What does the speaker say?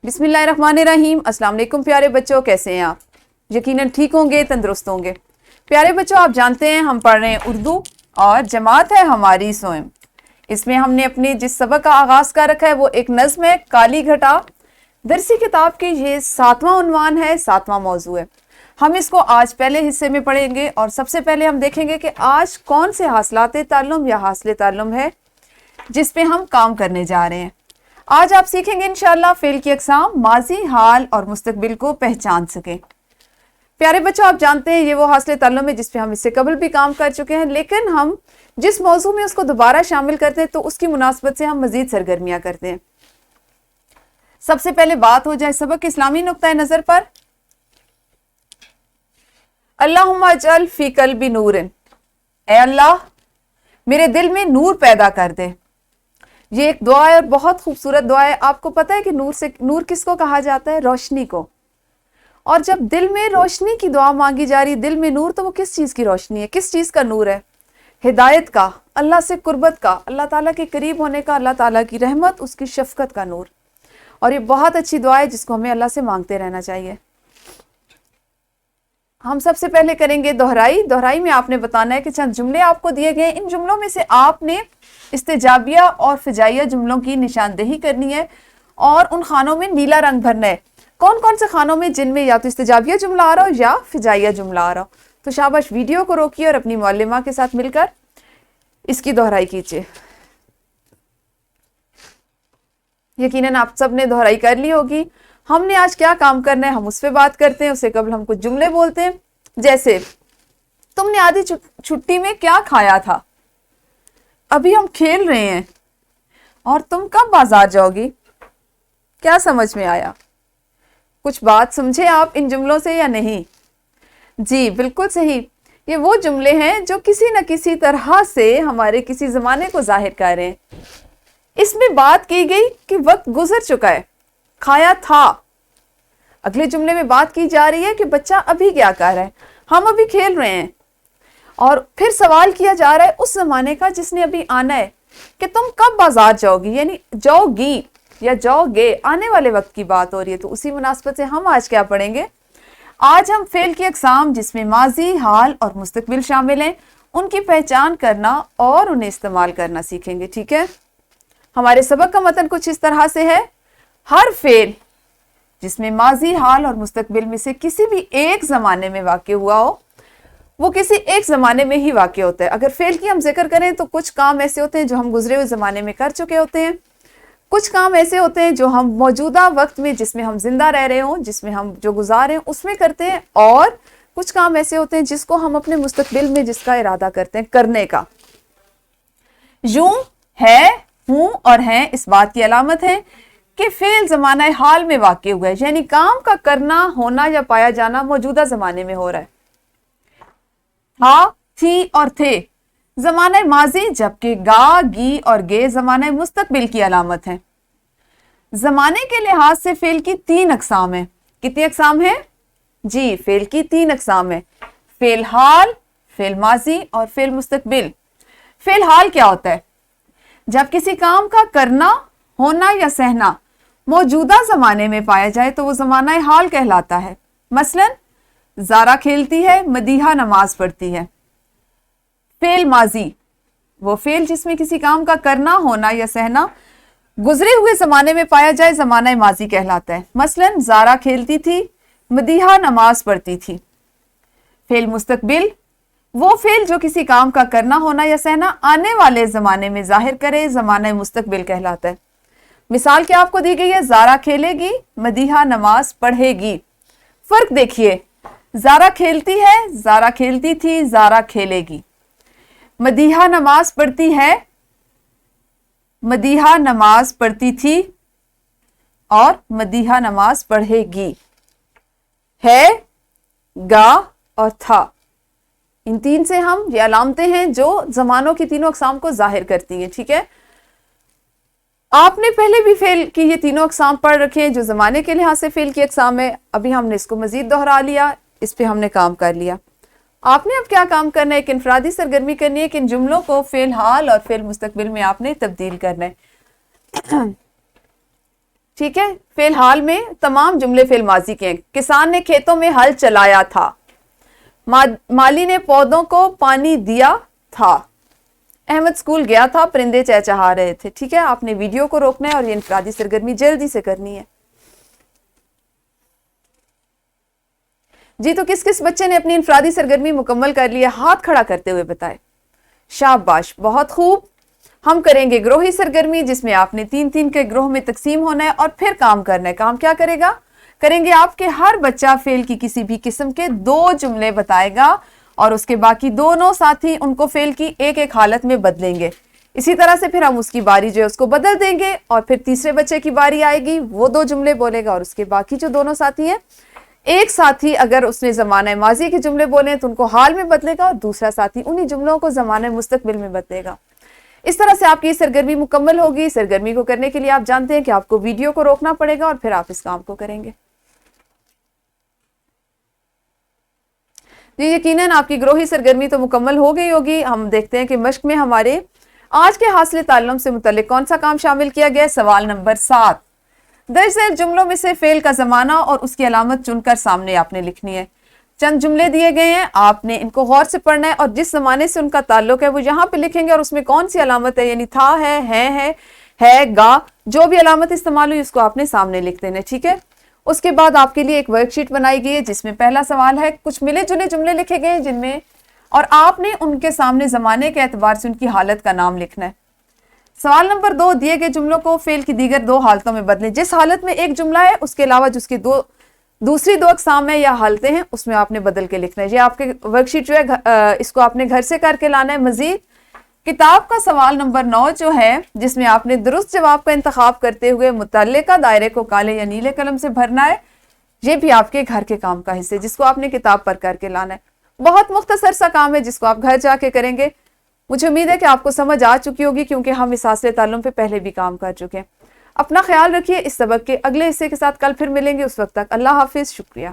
बिस्मिल्लाहिर्रहमानिर्रहीम। अस्सलाम वालेकुम प्यारे बच्चों, कैसे हैं आप? यकीनन ठीक होंगे, तंदुरुस्त होंगे। प्यारे बच्चों, आप जानते हैं हम पढ़ रहे हैं उर्दू और जमात है हमारी स्वयं। इसमें हमने अपने जिस सबक का आगाज़ कर रखा है वो एक नज़्म है, काली घटा। दरसी किताब की ये 7वां उन्वान है, 7वां मौजू है। हम इसको आज पहले हिस्से में पढ़ेंगे और सबसे पहले हम देखेंगे कि आज कौन से हासिलाते ताल्लुम या हासिले ताल्लुम है जिस पे हम काम करने जा रहे हैं। आज आप सीखेंगे इंशाअल्लाह फेल की अक़साम, माजी, हाल और मुस्तकबिल को पहचान सकें। प्यारे बच्चों, आप जानते हैं ये वो हासिले ताल्लुम है जिस पे हम इससे कबल भी काम कर चुके हैं, लेकिन हम जिस मौजू में उसको दोबारा शामिल करते हैं तो उसकी मुनासबत से हम मजीद सरगर्मियाँ करते हैं। सबसे पहले बात हो जाए सबक के इस्लामी नुक्ता नज़र पर। अल्लाहुम्मा अजअल फी क़ल्बी नूरन, ए अल्लाह मेरे दिल में नूर पैदा कर दे। ये एक दुआ है और बहुत खूबसूरत दुआ है। आपको पता है कि नूर किसको कहा जाता है? रोशनी को। और जब दिल में रोशनी की दुआ मांगी जा रही, दिल में नूर, तो वो किस चीज़ की रोशनी है, किस चीज़ का नूर है? हिदायत का, अल्लाह से कुर्बत का, अल्लाह ताला के करीब होने का, अल्लाह ताला की रहमत, उसकी शफकत का नूर। और ये बहुत अच्छी दुआ है जिसको हमें अल्लाह से मांगते रहना चाहिए। हम सबसे पहले करेंगे दोहराई। दोहराई में आपने बताना है कि चंद जुमले आपको दिए गए, इन जुमलों में से आपने इस्तेजाबिया और फिजाइया जुमलों की निशानदेही करनी है और उन खानों में नीला रंग भरना है। कौन कौन से खानों में? जिनमें या तो इस्तेजाबिया जुमला आ रहा हो या फिजाइया जुमला आ रहा हो। तो शाबाश, वीडियो को रोकिए और अपनी मुअल्लिमा के साथ मिलकर इसकी दोहराई कीजिए। यकीनन आप सब ने दोहराई कर ली होगी। हमने आज क्या काम करना है हम उस पर बात करते हैं। उससे कबल हम कुछ जुमले बोलते हैं, जैसे तुमने आधी छुट्टी में क्या खाया था? अभी हम खेल रहे हैं। और तुम कब बाजार जाओगी? क्या समझ में आया? कुछ बात समझे आप इन जुमलों से या नहीं? जी बिल्कुल सही। ये वो जुमले हैं जो किसी न किसी तरह से हमारे किसी ज़माने को जाहिर कर रहे हैं। इसमें बात की गई कि वक्त गुजर चुका है, खाया था। अगले जुमले में बात की जा रही है कि बच्चा अभी क्या कर रहा है, हम अभी खेल रहे हैं। और फिर सवाल किया जा रहा है उस जमाने का जिसने अभी आना है कि तुम कब बाजार जाओगी, यानी जाओगी या जाओगे, आने वाले वक्त की बात हो रही है। तो उसी मुनासबत से हम आज क्या पढ़ेंगे? आज हम फेल की अक़साम जिसमें माजी, हाल और मुस्तकबिल शामिल हैं, उनकी पहचान करना और उन्हें इस्तेमाल करना सीखेंगे। ठीक है, हमारे सबक का मतन कुछ इस तरह से है। हर फेल जिसमें माजी, हाल और मुस्तकबिल में से किसी भी एक ज़माने में वाक़ हुआ हो, वो किसी एक ज़माने में ही वाक़ होता है। अगर फेल की हम जिक्र करें तो कुछ काम ऐसे होते हैं जो हम गुजरे हुए ज़माने में कर चुके होते हैं, कुछ काम ऐसे होते हैं जो हम मौजूदा वक्त में, जिसमें हम जिंदा रह रहे हों, जिसमें हम जो गुजार हैं उसमें करते हैं, और कुछ काम ऐसे होते हैं जिसको हम अपने मुस्तकबिल में जिसका इरादा करते हैं करने का। यूं है, हूं और हैं इस बात की अलामत है कि फेल ज़माना हाल में वाक़ हुआ है, यानी काम का करना, होना या पाया जाना मौजूदा ज़माने में हो रहा है। हाँ, थी और थे ज़माना माजी, जबकि गा, गी और गे ज़माना मुस्तकबिल की अलामत है। ज़माने के लिहाज से फेल की 3 अक़साम है। कितनी अक़साम है? जी, फेल की 3 अक़साम है। फेल हाल, फेल माजी और फेल मुस्तकबिल। फेल हाल क्या होता है? जब किसी काम का करना, होना या सहना मौजूदा ज़माने में पाया जाए तो वो ज़माना हाल कहलाता है। मसलन ज़ारा खेलती है, मदीहा नमाज पढ़ती है। फेल माजी, वो फेल जिसमें किसी काम का करना, होना या सहना गुजरे हुए ज़माने में पाया जाए, ज़माना माजी कहलाता है। मसलन ज़ारा खेलती थी, मदीहा नमाज पढ़ती थी। फेल मुस्तकबिल, वो फेल जो किसी काम का करना, होना या सहना आने वाले ज़माने में जाहिर करे, ज़माना मुस्तकबिल कहलाता है। मिसाल क्या आपको दी गई है? ज़ारा खेलेगी, मदीहा नमाज पढ़ेगी। फ़र्क देखिए, ज़ारा खेलती है, ज़ारा खेलती थी, ज़ारा खेलेगी। मदीहा नमाज पढ़ती है, मदीहा नमाज पढ़ती थी और मदीहा नमाज पढ़ेगी। है, गा और था, इन 3 से हम ये अलामतें हैं जो ज़मानों की तीनों अक़साम को जाहिर करती हैं। ठीक है, आपने पहले भी फेल की ये तीनों अक़साम पढ़ रखे हैं जो ज़माने के लिहाज से फेल की अक़साम है। अभी हमने इसको मज़ीद दोहरा लिया, इस पे हमने काम कर लिया। आपने अब क्या काम करना है? एक इनफरादी सरगर्मी करनी है कि इन जुमलों को फेल हाल और फेल मुस्तकबिल में आपने तब्दील करना है। ठीक है। फेल हाल में तमाम जुमले फेल माजी के हैं। किसान ने खेतों में हल चलाया था, माली ने पौधों को पानी दिया था, अहमद स्कूल गया था, परिंदे चहचहा रहे थे। ठीक है, आपने वीडियो को रोकना है और ये इनफरादी सरगर्मी जल्दी से करनी है। जी, तो किस किस बच्चे ने अपनी इनफरादी सरगर्मी मुकम्मल कर लिया, हाथ खड़ा करते हुए बताए। शाबाश, बहुत खूब। हम करेंगे ग्रोही सरगर्मी, जिसमें आपने 3-3 के ग्रोह में तकसीम होना है और फिर काम करना है। काम क्या करेंगे आपके हर बच्चा फेल की किसी भी किस्म के 2 जुमले बताएगा और उसके बाकी दोनों साथी उनको फेल की एक एक हालत में बदलेंगे। इसी तरह से फिर हम उसकी बारी जो है उसको बदल देंगे और फिर तीसरे बच्चे की बारी आएगी, वो 2 जुमले बोलेगा और उसके बाकी जो दोनों साथी हैं, एक साथी अगर उसने ज़माने माजी के जुमले बोले तो उनको हाल में बदलेगा और दूसरा साथी उन्हीं जुमलों को ज़माने मुस्तकबिल में बदलेगा। इस तरह से आपकी सरगर्मी मुकम्मल होगी। सरगर्मी को करने के लिए आप जानते हैं कि आपको वीडियो को रोकना पड़ेगा और फिर आप इस काम को करेंगे। जी, यकीनन आपकी ग्रोही सरगर्मी तो मुकम्मल हो गई होगी। हम देखते हैं कि मश्क में हमारे आज के हासिल ताल्लुम से मुतल्लिक कौन सा काम शामिल किया गया है। सवाल नंबर 7, दर्ज झेल जुमलों में से फेल का ज़माना और उसकी अलामत चुनकर सामने आपने लिखनी है। चंद जुमले दिए गए हैं, आपने इनको गौर से पढ़ना है और जिस ज़माने से उनका ताल्लुक है वो यहाँ पे लिखेंगे और उसमें कौन सी अलामत है, यानी था, है, गा, जो भी अलामत इस्तेमाल हुई उसको आपने सामने लिख देना है। ठीक है, उसके बाद आपके लिए एक वर्कशीट बनाई गई है जिसमें पहला सवाल है, कुछ मिले जुले जुमले लिखे गए हैं जिनमें, और आपने उनके सामने ज़माने के एतबार से उनकी हालत का नाम लिखना है। सवाल नंबर 2, दिए गए जुमलों को फेल की दीगर 2 हालतों में बदलें। जिस हालत में एक जुमला है उसके अलावा जिसकी दूसरी 2 अक़साम है या हालतें हैं उसमें आपने बदल के लिखना है। ये आपके वर्कशीट जो है इसको आपने घर से करके लाना है। मजीद किताब का सवाल नंबर 9 जो है, जिसमें आपने दुरुस्त जवाब का इंतखाब करते हुए मुतल्लिका दायरे को काले या नीले कलम से भरना है। ये भी आपके घर के काम का हिस्सा है जिसको आपने किताब पर करके लाना है। बहुत मुख्तसर सा काम है जिसको आप घर जाके करेंगे। मुझे उम्मीद है कि आपको समझ आ चुकी होगी क्योंकि हम इस हासिल ताल्लुम पे पहले भी काम कर चुके हैं। अपना ख्याल रखिए। इस सबक के अगले हिस्से के साथ कल फिर मिलेंगे। उस वक्त तक अल्लाह हाफिज। शुक्रिया।